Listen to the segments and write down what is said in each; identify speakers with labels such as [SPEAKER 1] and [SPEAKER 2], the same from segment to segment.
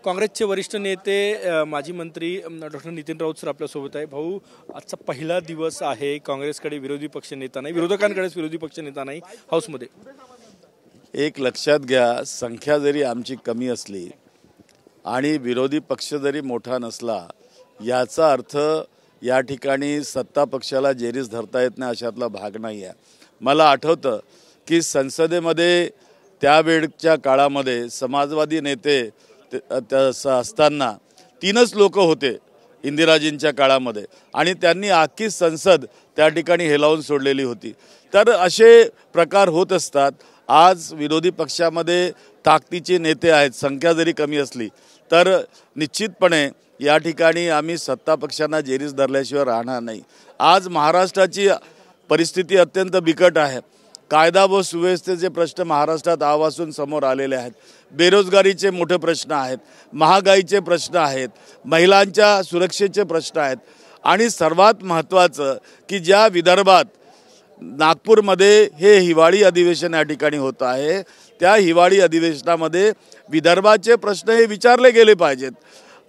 [SPEAKER 1] काँग्रेसचे वरिष्ठ नेते माजी मंत्री डॉक्टर नितीन राऊत सर आपल्यासोबत आहे। भाऊ, आजचा पहिला दिवस आहे, काँग्रेसकडे विरोधी पक्ष नेता नाही, विरोधकांकडेच विरोधी पक्ष नेता नाही हाऊसमध्ये।
[SPEAKER 2] एक लक्षात घ्या, संख्या जरी आमची कमी असली आणि विरोधी पक्ष जरी मोठा नसला, याचा अर्थ या ठिकाणी सत्ता पक्षाला जेरीस धरता येत नाही अशातला भाग नाही आहे। मला आठवतं की संसदेमध्ये त्यावेळच्या काळामध्ये समाजवादी नेते असताना 3च लोक होते इंदिराजींच्या काळामध्ये, आणि त्यांनी आखी संसद त्या ठिकाणी हेलावून सोडलेली होती। तर असे प्रकार होत असतात। आज विरोधी पक्षामध्ये ताकदीचे नेते आहेत, संख्या जरी कमी असली तर निश्चितपणे या ठिकाणी आम्ही सत्ता पक्षांना जेरीस धरल्याशिवाय राहणार नाही। आज महाराष्ट्राची परिस्थिती अत्यंत बिकट आहे। कायदा व सुव्यवस्थेचे प्रश्न महाराष्ट्रात आवासून समोर आलेले आहेत। बेरोजगारीचे मोठे प्रश्न आहेत, महागाईचे प्रश्न आहेत, महिलांच्या सुरक्षेचे प्रश्न आहेत, आणि सर्वात महत्त्वाचं की ज्या विदर्भात नागपूरमध्ये हे हिवाळी अधिवेशन या ठिकाणी होत आहे, त्या हिवाळी अधिवेशनामध्ये विदर्भाचे प्रश्न हे विचारले गेले पाहिजेत।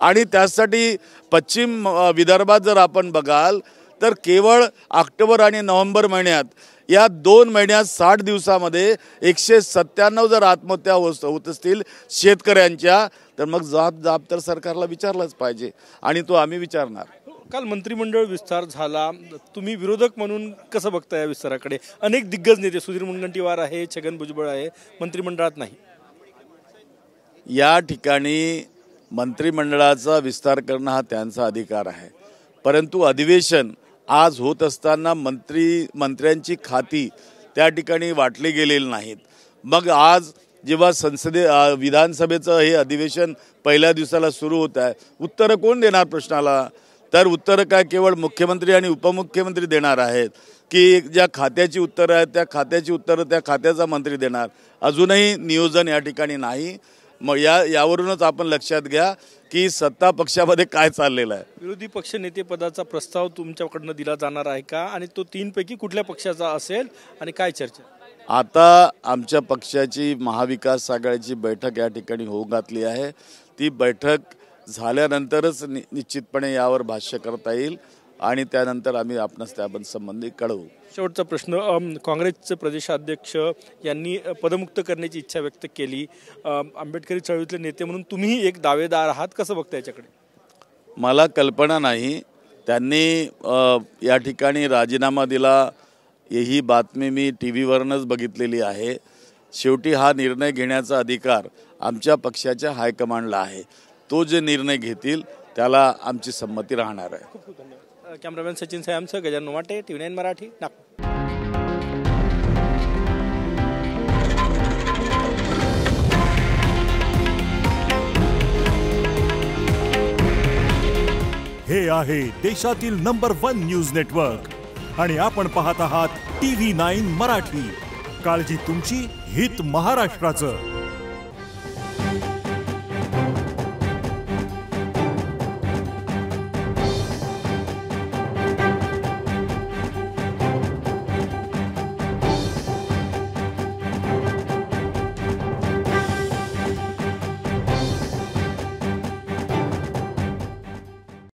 [SPEAKER 2] आणि त्यासाठी पश्चिम विदर्भात जर आपण बघाल तर केवळ ऑक्टोबर आणि नोव्हेंबर महिन्यात, या 2 महिन्यात 60 दिवसामध्ये 197 जर आत्महत्या होत असतील शेतकऱ्यांच्या, तर मग जाब तर सरकारला विचारलाच पाहिजे, आणि तो आम्ही विचारणार।
[SPEAKER 1] काल मंत्रिमंडळ विस्तार झाला, तुम्ही विरोधक म्हणून कसं बघता या विस्ताराकडे? अनेक दिग्गज नेते, सुधीर मुनगंटीवार आहे, छगन भुजबळ आहे, मंत्रिमंडळात नाही।
[SPEAKER 2] या ठिकाणी मंत्रिमंडळाचा विस्तार करणं हा त्यांचा अधिकार आहे, परंतु अधिवेशन आज होत असताना मंत्र्यांची खाती त्या ठिकाणी वाटली गेलेली नाहीत। मग आज जेव्हा विधानसभेचं हे अधिवेशन पहिल्या दिवसाला सुरू होत आहे, उत्तरं कोण देणार प्रश्नाला? तर उत्तरं काय केवळ मुख्यमंत्री आणि उपमुख्यमंत्री देणार आहेत, की ज्या खात्याची उत्तरं आहेत त्या खात्याची उत्तरं त्या खात्याचा मंत्री देणार? अजूनही नियोजन या ठिकाणी नाही। मग यावरूनच आपण लक्षात घ्या की सत्ता पक्षामध्ये काय चाललेलं आहे।
[SPEAKER 1] विरोधी पक्ष नेते पदाचा प्रस्ताव तुमच्याकडनं दिला जाणार आहे का, आणि तो 3 पैकी कुठल्या पक्षाचा असेल, आणि काय चर्चा?
[SPEAKER 2] आता आमच्या पक्षाची महाविकास आघाडीची बैठक या ठिकाणी होऊ घातली आहे। ती बैठक झाल्यानंतरच निश्चितपणे यावर भाष्य करता येईल, आणि त्यानंतर आम्ही आपणास त्याबद्दल संबंधी कळवू।
[SPEAKER 1] शेवटचा प्रश्न, काँग्रेसचे प्रदेशाध्यक्ष यांनी पदमुक्त करण्याची इच्छा व्यक्त केली। आंबेडकरी चळवळीतले नेते म्हणून तुम्ही एक दावेदार आहात, कसं बघता याच्याकडे?
[SPEAKER 2] मला कल्पना नाही, त्यांनी या ठिकाणी राजीनामा दिला, ही बातमी मी टीव्हीवरनच बघितलेली आहे। शेवटी हा निर्णय घेण्याचा अधिकार आमच्या पक्षाच्या हायकमांडला आहे। तो जे निर्णय घेतील त्याला आमची संमती राहणार आहे।
[SPEAKER 1] खूप खूप धन्यवाद। कॅमेरामॅन सचिन सायमसह गजानन वाटे, TV9 मराठी, नागपूर।
[SPEAKER 3] हे आहे देशातील नंबर 1 न्यूज नेटवर्क, आणि आपण पाहत आहात TV9 मराठी। काळजी तुमची, हित महाराष्ट्राचं।